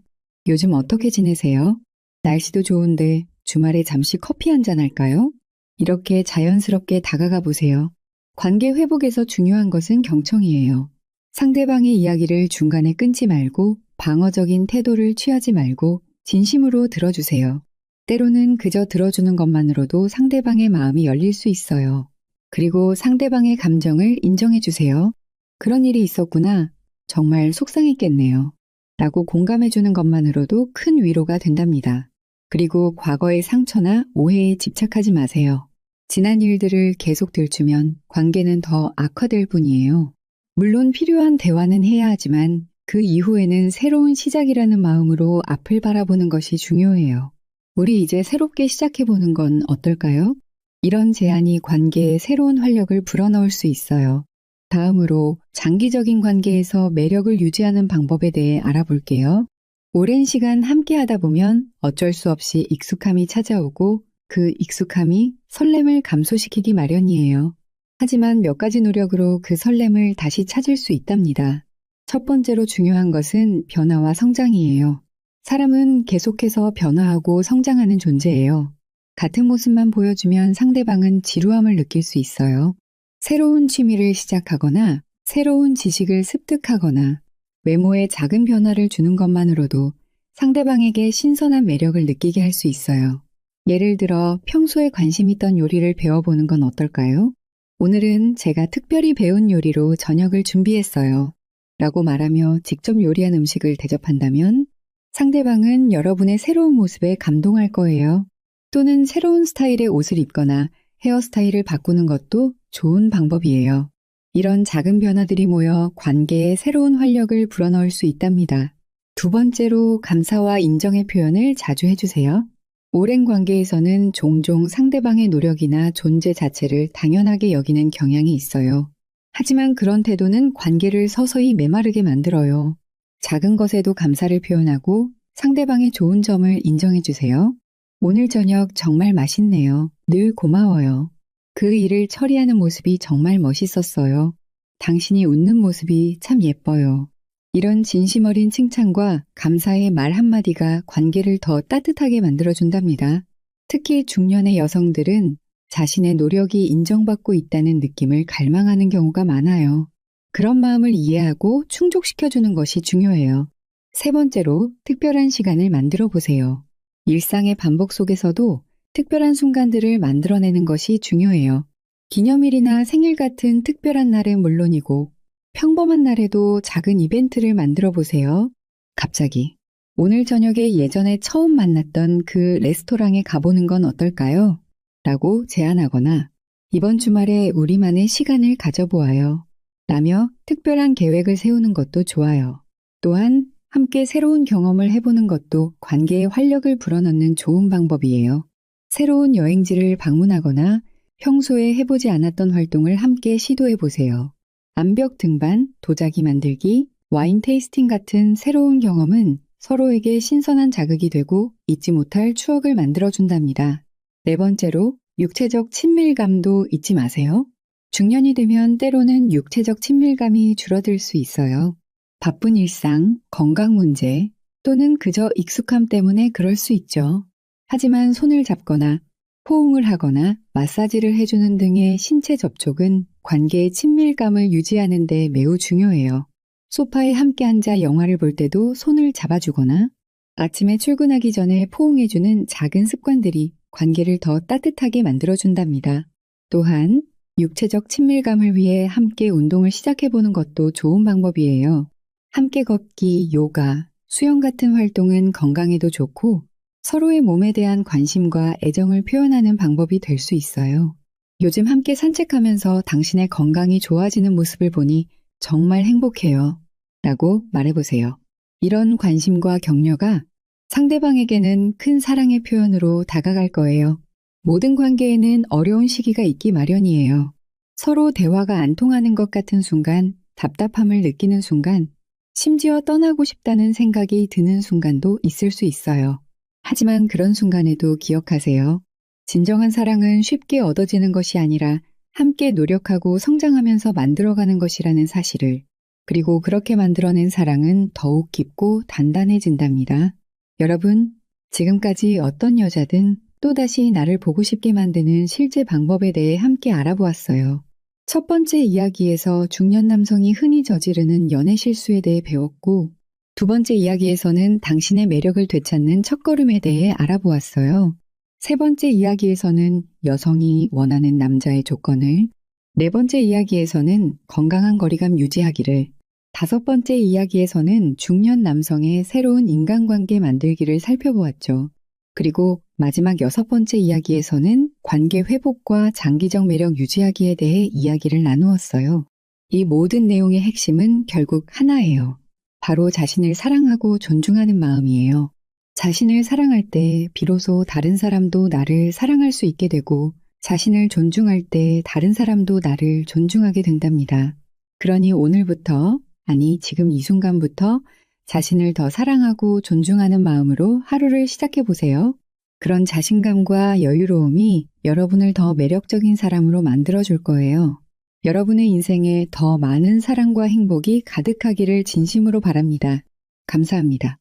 요즘 어떻게 지내세요? 날씨도 좋은데 주말에 잠시 커피 한잔 할까요? 이렇게 자연스럽게 다가가 보세요. 관계 회복에서 중요한 것은 경청이에요. 상대방의 이야기를 중간에 끊지 말고 방어적인 태도를 취하지 말고 진심으로 들어주세요. 때로는 그저 들어주는 것만으로도 상대방의 마음이 열릴 수 있어요. 그리고 상대방의 감정을 인정해 주세요. 그런 일이 있었구나. 정말 속상했겠네요. 라고 공감해 주는 것만으로도 큰 위로가 된답니다. 그리고 과거의 상처나 오해에 집착하지 마세요. 지난 일들을 계속 들추면 관계는 더 악화될 뿐이에요. 물론 필요한 대화는 해야 하지만 그 이후에는 새로운 시작이라는 마음으로 앞을 바라보는 것이 중요해요. 우리 이제 새롭게 시작해보는 건 어떨까요? 이런 제안이 관계에 새로운 활력을 불어넣을 수 있어요. 다음으로 장기적인 관계에서 매력을 유지하는 방법에 대해 알아볼게요. 오랜 시간 함께 하다 보면 어쩔 수 없이 익숙함이 찾아오고 그 익숙함이 설렘을 감소시키기 마련이에요. 하지만 몇 가지 노력으로 그 설렘을 다시 찾을 수 있답니다. 첫 번째로 중요한 것은 변화와 성장이에요. 사람은 계속해서 변화하고 성장하는 존재예요. 같은 모습만 보여주면 상대방은 지루함을 느낄 수 있어요. 새로운 취미를 시작하거나 새로운 지식을 습득하거나 외모에 작은 변화를 주는 것만으로도 상대방에게 신선한 매력을 느끼게 할 수 있어요. 예를 들어 평소에 관심 있던 요리를 배워보는 건 어떨까요? 오늘은 제가 특별히 배운 요리로 저녁을 준비했어요. 라고 말하며 직접 요리한 음식을 대접한다면 상대방은 여러분의 새로운 모습에 감동할 거예요. 또는 새로운 스타일의 옷을 입거나 헤어스타일을 바꾸는 것도 좋은 방법이에요. 이런 작은 변화들이 모여 관계에 새로운 활력을 불어넣을 수 있답니다. 두 번째로 감사와 인정의 표현을 자주 해주세요. 오랜 관계에서는 종종 상대방의 노력이나 존재 자체를 당연하게 여기는 경향이 있어요. 하지만 그런 태도는 관계를 서서히 메마르게 만들어요. 작은 것에도 감사를 표현하고 상대방의 좋은 점을 인정해주세요. 오늘 저녁 정말 맛있네요. 늘 고마워요. 그 일을 처리하는 모습이 정말 멋있었어요. 당신이 웃는 모습이 참 예뻐요. 이런 진심 어린 칭찬과 감사의 말 한마디가 관계를 더 따뜻하게 만들어준답니다. 특히 중년의 여성들은 자신의 노력이 인정받고 있다는 느낌을 갈망하는 경우가 많아요. 그런 마음을 이해하고 충족시켜주는 것이 중요해요. 세 번째로 특별한 시간을 만들어 보세요. 일상의 반복 속에서도 특별한 순간들을 만들어내는 것이 중요해요. 기념일이나 생일 같은 특별한 날은 물론이고 평범한 날에도 작은 이벤트를 만들어 보세요. 갑자기 오늘 저녁에 예전에 처음 만났던 그 레스토랑에 가보는 건 어떨까요? 라고 제안하거나 이번 주말에 우리만의 시간을 가져보아요. 라며 특별한 계획을 세우는 것도 좋아요. 또한 함께 새로운 경험을 해보는 것도 관계에 활력을 불어넣는 좋은 방법이에요. 새로운 여행지를 방문하거나 평소에 해보지 않았던 활동을 함께 시도해보세요. 암벽 등반, 도자기 만들기, 와인 테이스팅 같은 새로운 경험은 서로에게 신선한 자극이 되고 잊지 못할 추억을 만들어준답니다. 네 번째로 육체적 친밀감도 잊지 마세요. 중년이 되면 때로는 육체적 친밀감이 줄어들 수 있어요. 바쁜 일상, 건강 문제 또는 그저 익숙함 때문에 그럴 수 있죠. 하지만 손을 잡거나 포옹을 하거나 마사지를 해주는 등의 신체 접촉은 관계의 친밀감을 유지하는 데 매우 중요해요. 소파에 함께 앉아 영화를 볼 때도 손을 잡아주거나 아침에 출근하기 전에 포옹해주는 작은 습관들이 관계를 더 따뜻하게 만들어준답니다. 또한 육체적 친밀감을 위해 함께 운동을 시작해보는 것도 좋은 방법이에요. 함께 걷기, 요가, 수영 같은 활동은 건강에도 좋고 서로의 몸에 대한 관심과 애정을 표현하는 방법이 될 수 있어요. 요즘 함께 산책하면서 당신의 건강이 좋아지는 모습을 보니 정말 행복해요. 라고 말해보세요. 이런 관심과 격려가 상대방에게는 큰 사랑의 표현으로 다가갈 거예요. 모든 관계에는 어려운 시기가 있기 마련이에요. 서로 대화가 안 통하는 것 같은 순간, 답답함을 느끼는 순간, 심지어 떠나고 싶다는 생각이 드는 순간도 있을 수 있어요. 하지만 그런 순간에도 기억하세요. 진정한 사랑은 쉽게 얻어지는 것이 아니라 함께 노력하고 성장하면서 만들어가는 것이라는 사실을, 그리고 그렇게 만들어낸 사랑은 더욱 깊고 단단해진답니다. 여러분, 지금까지 어떤 여자든 또다시 나를 보고 싶게 만드는 실제 방법에 대해 함께 알아보았어요. 첫 번째 이야기에서 중년 남성이 흔히 저지르는 연애 실수에 대해 배웠고, 두 번째 이야기에서는 당신의 매력을 되찾는 첫걸음에 대해 알아보았어요. 세 번째 이야기에서는 여성이 원하는 남자의 조건을, 네 번째 이야기에서는 건강한 거리감 유지하기를, 다섯 번째 이야기에서는 중년 남성의 새로운 인간관계 만들기를 살펴보았죠. 그리고 마지막 여섯 번째 이야기에서는 관계 회복과 장기적 매력 유지하기에 대해 이야기를 나누었어요. 이 모든 내용의 핵심은 결국 하나예요. 바로 자신을 사랑하고 존중하는 마음이에요. 자신을 사랑할 때 비로소 다른 사람도 나를 사랑할 수 있게 되고 자신을 존중할 때 다른 사람도 나를 존중하게 된답니다. 그러니 오늘부터, 아니 지금 이 순간부터 자신을 더 사랑하고 존중하는 마음으로 하루를 시작해 보세요. 그런 자신감과 여유로움이 여러분을 더 매력적인 사람으로 만들어줄 거예요. 여러분의 인생에 더 많은 사랑과 행복이 가득하기를 진심으로 바랍니다. 감사합니다.